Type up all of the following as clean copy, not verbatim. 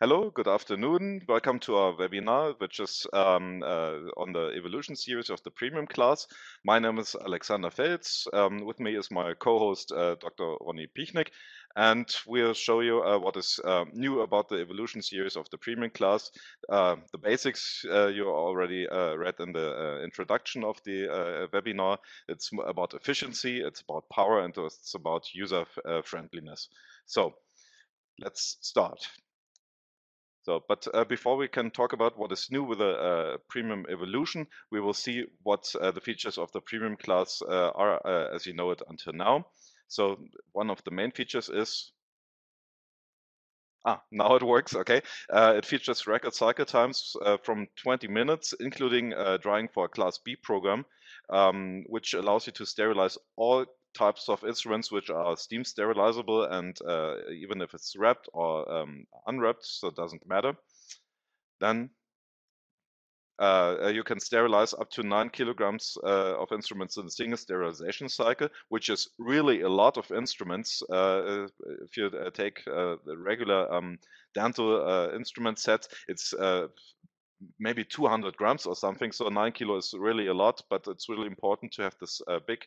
Hello, good afternoon. Welcome to our webinar, which is on the evolution series of the premium class. My name is Alexander Fels. With me is my co-host, Dr. Ronny Pichnik, and we'll show you what is new about the evolution series of the premium class. The basics you already read in the introduction of the webinar. It's about efficiency, it's about power, and it's about user friendliness. So let's start. But before we can talk about what is new with the premium evolution, we will see what the features of the premium class are as you know it until now. So one of the main features is, now it works, okay. It features record cycle times from 20 minutes, including drying for a Class B program, which allows you to sterilize all types of instruments which are steam sterilizable, and even if it's wrapped or unwrapped, so it doesn't matter. Then you can sterilize up to 9 kilograms of instruments in a single sterilization cycle, which is really a lot of instruments. If you take the regular dental instrument set, it's maybe 200 grams or something, so 9 kilo is really a lot, but it's really important to have this big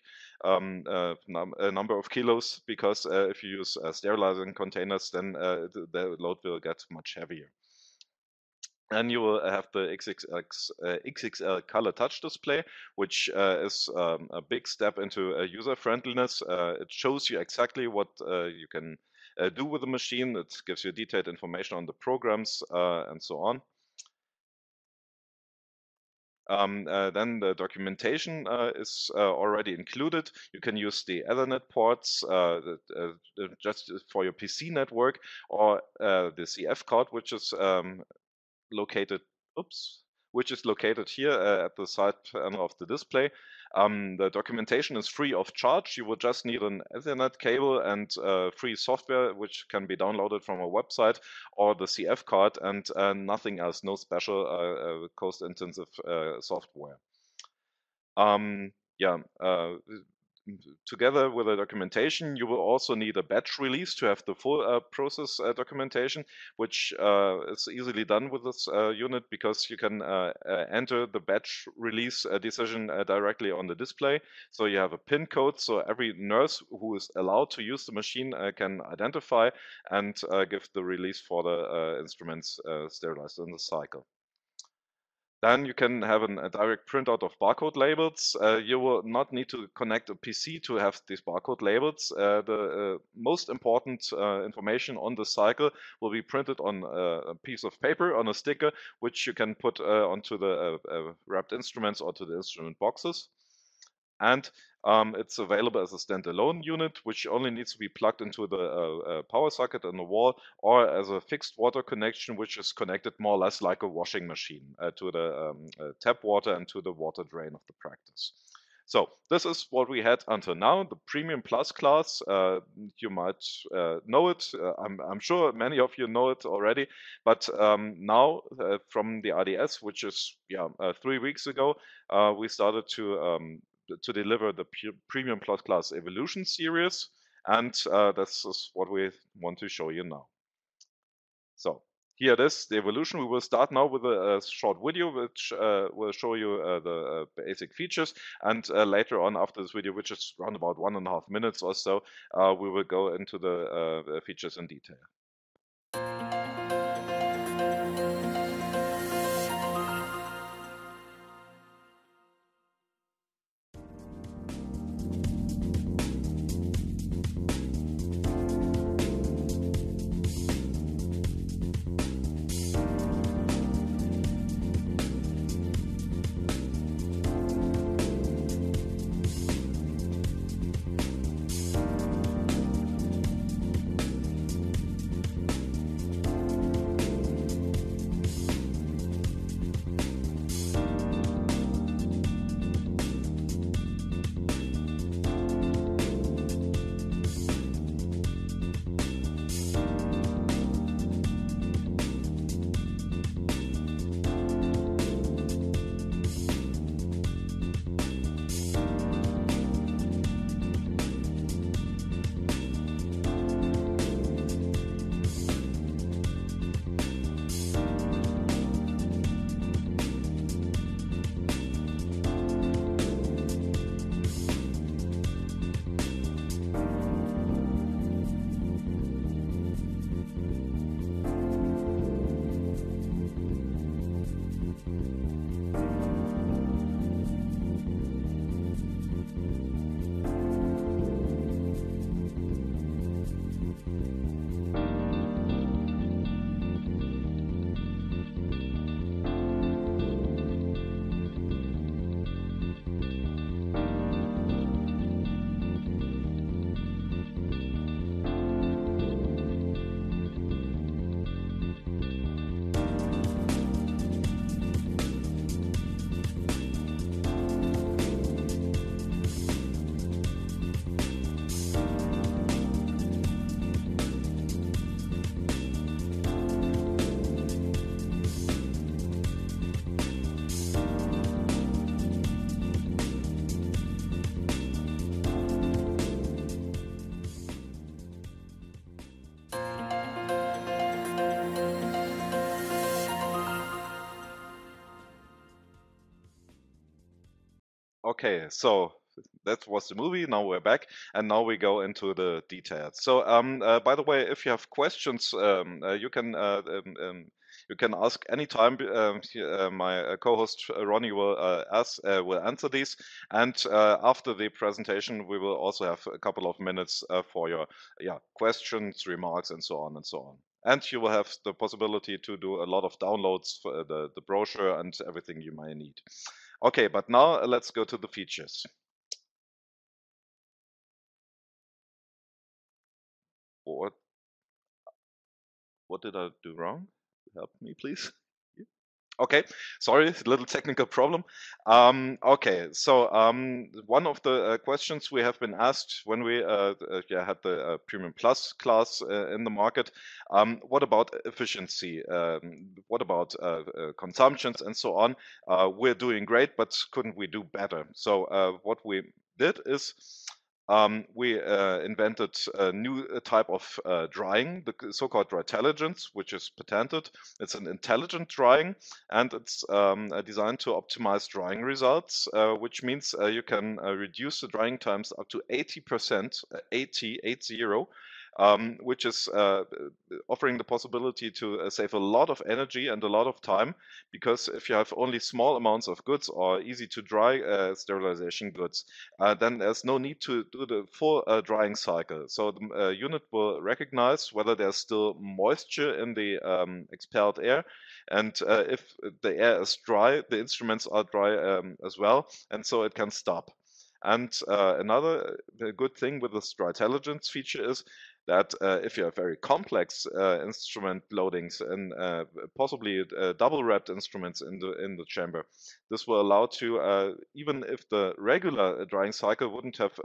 number of kilos, because if you use sterilizing containers, then the load will get much heavier. And you will have the XXL color touch display, which is a big step into user friendliness. It shows you exactly what you can do with the machine. It gives you detailed information on the programs and so on. Then the documentation is already included. You can use the Ethernet ports just for your PC network, or the CF card, which is located here at the side panel of the display. The documentation is free of charge. You will just need an Ethernet cable and free software, which can be downloaded from a website, or the CF card, and nothing else, no special cost-intensive software. Together with the documentation, you will also need a batch release to have the full process documentation, which is easily done with this unit, because you can enter the batch release decision directly on the display. So you have a PIN code, so every nurse who is allowed to use the machine can identify and give the release for the instruments sterilized in the cycle. Then you can have a direct printout of barcode labels. You will not need to connect a PC to have these barcode labels. The most important information on the cycle will be printed on a piece of paper, on a sticker, which you can put onto the wrapped instruments or to the instrument boxes. And it's available as a standalone unit, which only needs to be plugged into the power socket on the wall, or as a fixed water connection, which is connected more or less like a washing machine to the tap water and to the water drain of the practice. So this is what we had until now, the Premium Plus class. You might know it. I'm sure many of you know it already. But now from the RDS, which is 3 weeks ago, we started to deliver the Premium Plus class evolution series, and this is what we want to show you now. So here it is, the evolution. We will start now with a short video which will show you the basic features, and later on, after this video, which is around about 1.5 minutes or so, we will go into the features in detail. Okay, so that was the movie. Now we're back, and now we go into the details. So, by the way, if you have questions, you can ask anytime. My co-host Ronnie will answer these, and after the presentation, we will also have a couple of minutes for your questions, remarks, and so on and so on. And you will have the possibility to do a lot of downloads for the brochure and everything you might need. Okay, but now let's go to the features. What what did I do wrong? Help me, please. Okay, sorry, a little technical problem. Okay, so one of the questions we have been asked when we had the Premium Plus class in the market, what about efficiency? What about consumptions and so on? We're doing great, but couldn't we do better? So what we did is we invented a new type of drying, the so-called drytelligence, which is patented. It's an intelligent drying, and it's designed to optimize drying results, which means you can reduce the drying times up to 80%, 80, which is offering the possibility to save a lot of energy and a lot of time, because if you have only small amounts of goods or easy to dry sterilization goods, then there's no need to do the full drying cycle. So the unit will recognize whether there's still moisture in the expelled air, and if the air is dry, the instruments are dry as well, and so it can stop. And another good thing with this drytelligence feature is that if you have very complex instrument loadings and possibly double wrapped instruments in the chamber, this will allow to even if the regular drying cycle wouldn't have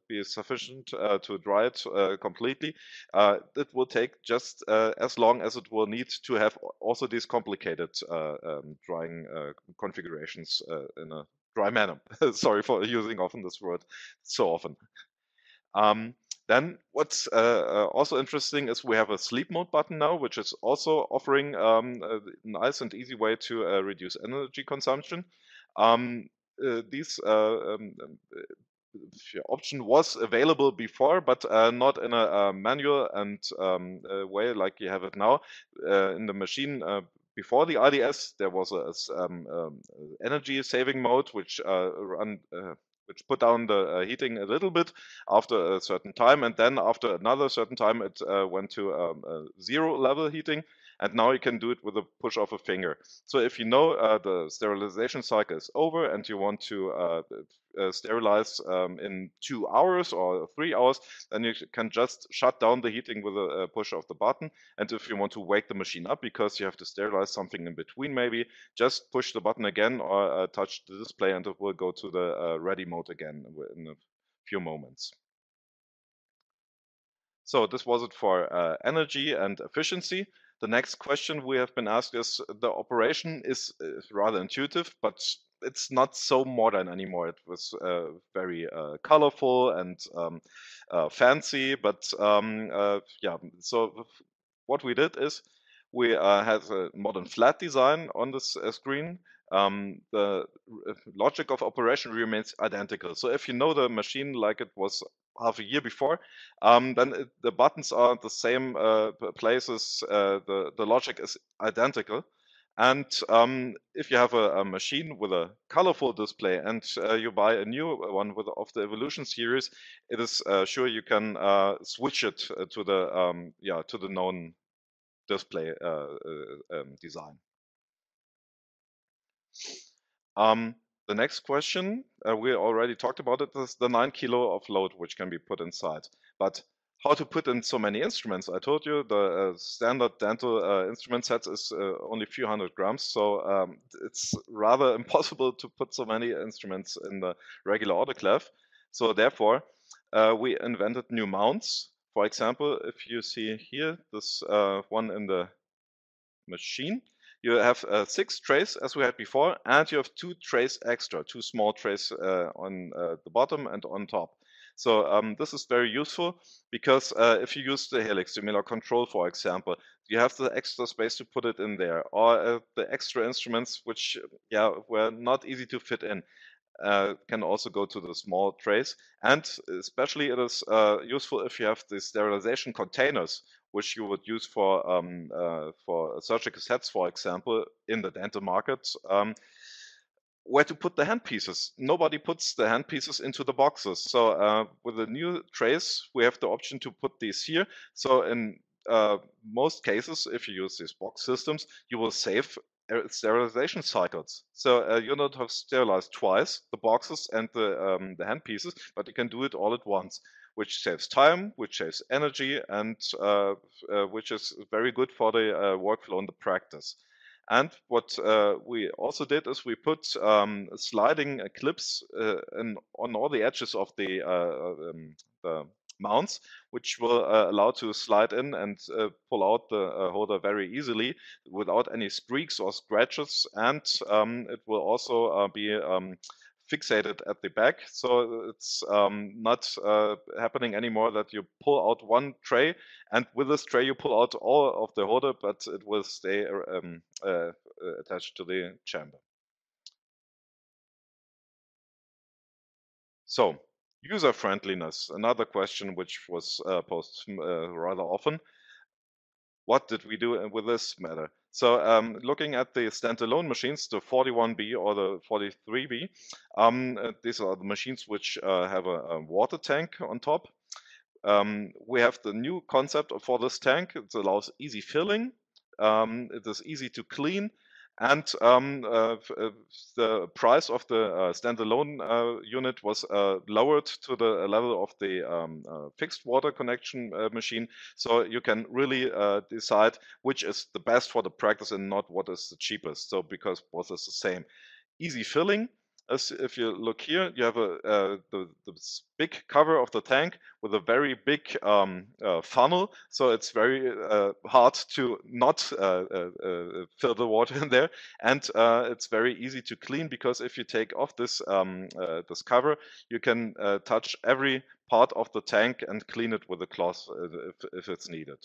be sufficient to dry it completely, it will take just as long as it will need to have also these complicated drying configurations in a dry manner. Sorry for using often this word so often. Then what's also interesting is we have a sleep mode button now, which is also offering a nice and easy way to reduce energy consumption. These option was available before, but not in a manual and way like you have it now. In the machine before the IDS, there was a energy saving mode, which put down the heating a little bit after a certain time, and then after another certain time, it went to zero level heating. And now you can do it with a push of a finger. So if you know the sterilization cycle is over and you want to sterilize in 2 hours or 3 hours, then you can just shut down the heating with a push of the button. And if you want to wake the machine up because you have to sterilize something in between, maybe just push the button again or touch the display, and it will go to the ready mode again in a few moments. So this was it for energy and efficiency. The next question we have been asked is the operation is rather intuitive, but it's not so modern anymore. It was very colorful and fancy, but yeah. So what we did is we had a modern flat design on this screen. The logic of operation remains identical. So if you know the machine like it was half a year before, then the buttons are the same places. The logic is identical. And if you have a machine with a colorful display and you buy a new one of the Evolution series, it is sure you can switch it to the known display design. The next question, we already talked about it, is the 9 kilo of load which can be put inside. But how to put in so many instruments? I told you the standard dental instrument set is only a few hundred grams, so it's rather impossible to put so many instruments in the regular autoclave. So therefore, we invented new mounts. For example, if you see here, this one in the machine, you have 6 trays as we had before, and you have 2 trays extra, 2 small trays on the bottom and on top. So this is very useful because if you use the helix similar control, for example, you have the extra space to put it in there, or the extra instruments which were not easy to fit in. can also go to the small trays. And especially it is useful if you have the sterilization containers, which you would use for surgical sets, for example, in the dental market. Where to put the handpieces. Nobody puts the handpieces into the boxes. So with the new trays, we have the option to put these here. So in most cases, if you use these box systems, you will save sterilization cycles. So you don't have sterilized twice the boxes and the handpieces, but you can do it all at once, which saves time, which saves energy, and which is very good for the workflow in the practice. And what we also did is we put sliding clips on all the edges of the mounts, which will allow to slide in and pull out the holder very easily without any streaks or scratches. And it will also be fixated at the back, so it's not happening anymore that you pull out one tray and with this tray you pull out all of the holder, but it will stay attached to the chamber. So, user friendliness, another question which was posed rather often. What did we do with this matter? So looking at the standalone machines, the 41B or the 43B, these are the machines which have a water tank on top. We have the new concept for this tank. It allows easy filling. It is easy to clean. And the price of the standalone unit was lowered to the level of the fixed water connection machine. So you can really decide which is the best for the practice and not what is the cheapest. So because both is the same. Easy filling. As if you look here, you have the big cover of the tank with a very big funnel, so it's very hard to not fill the water in there, and it's very easy to clean because if you take off this this cover, you can touch every part of the tank and clean it with a cloth if it's needed.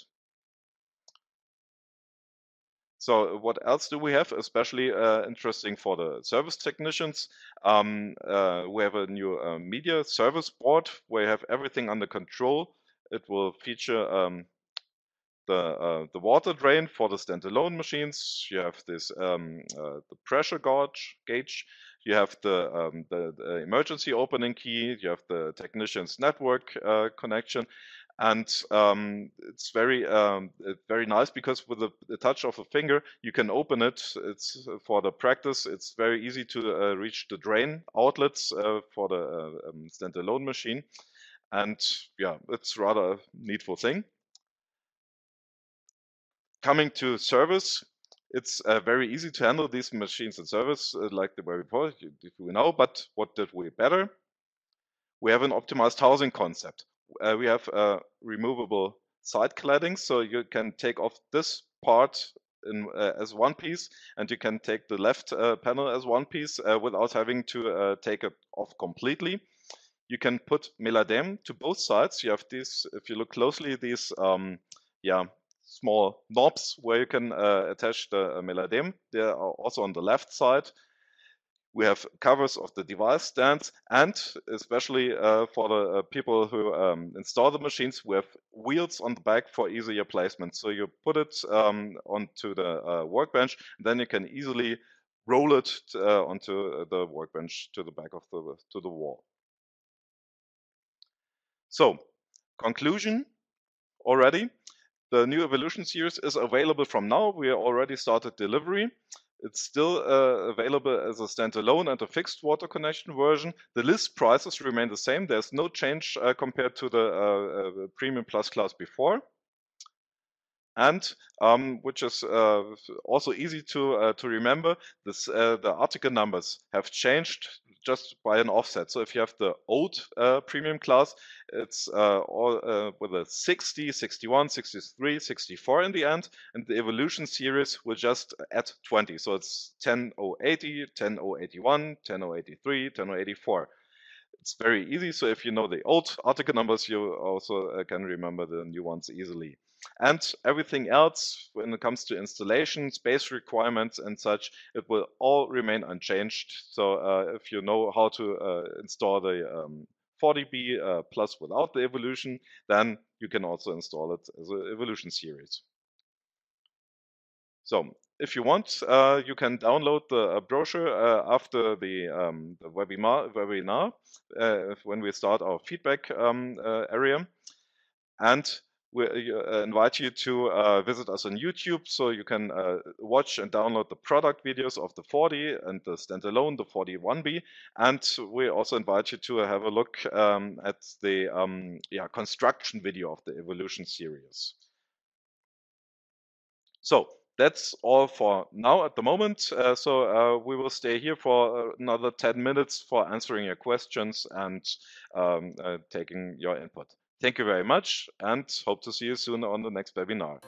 So what else do we have, especially interesting for the service technicians? We have a new media service board where you have everything under control. It will feature the water drain for the standalone machines. You have this the pressure gauge. You have the emergency opening key. You have the technician's network connection. And it's very nice because with the touch of a finger, you can open it. It's for the practice. It's very easy to reach the drain outlets for the standalone machine. And yeah, it's rather a needful thing. Coming to service, it's very easy to handle these machines in service, like the way before, you know, but what did we better? We have an optimized housing concept. We have removable side cladding, so you can take off this part as one piece, and you can take the left panel as one piece without having to take it off completely. You can put MELAG to both sides. You have these, if you look closely, these small knobs where you can attach the MELAG. They are also on the left side. We have covers of the device stands, and especially for the people who install the machines, we have wheels on the back for easier placement. So you put it onto the workbench, then you can easily roll it onto the workbench to the back of the wall. So, conclusion already. The new Evolution series is available from now. We already started delivery. It's still available as a standalone and a fixed water connection version. The list prices remain the same. There's no change compared to the Premium Plus class before. And which is also easy to remember, the article numbers have changed just by an offset. So if you have the old premium class, it's all with a 60, 61, 63, 64 in the end, and the Evolution series will just add 20. So it's 10080, 10081, 10083, 10084. It's very easy. So if you know the old article numbers, you also can remember the new ones easily. And everything else, when it comes to installation, space requirements and such, it will all remain unchanged. So if you know how to install the 40B plus without the evolution, then you can also install it as an evolution series. So if you want, you can download the brochure after the webinar when we start our feedback area. And we invite you to visit us on YouTube, so you can watch and download the product videos of the 40 and the standalone, the 41B. And we also invite you to have a look at the construction video of the evolution series. So that's all for now at the moment. So we will stay here for another 10 minutes for answering your questions and taking your input. Thank you very much and hope to see you soon on the next webinar.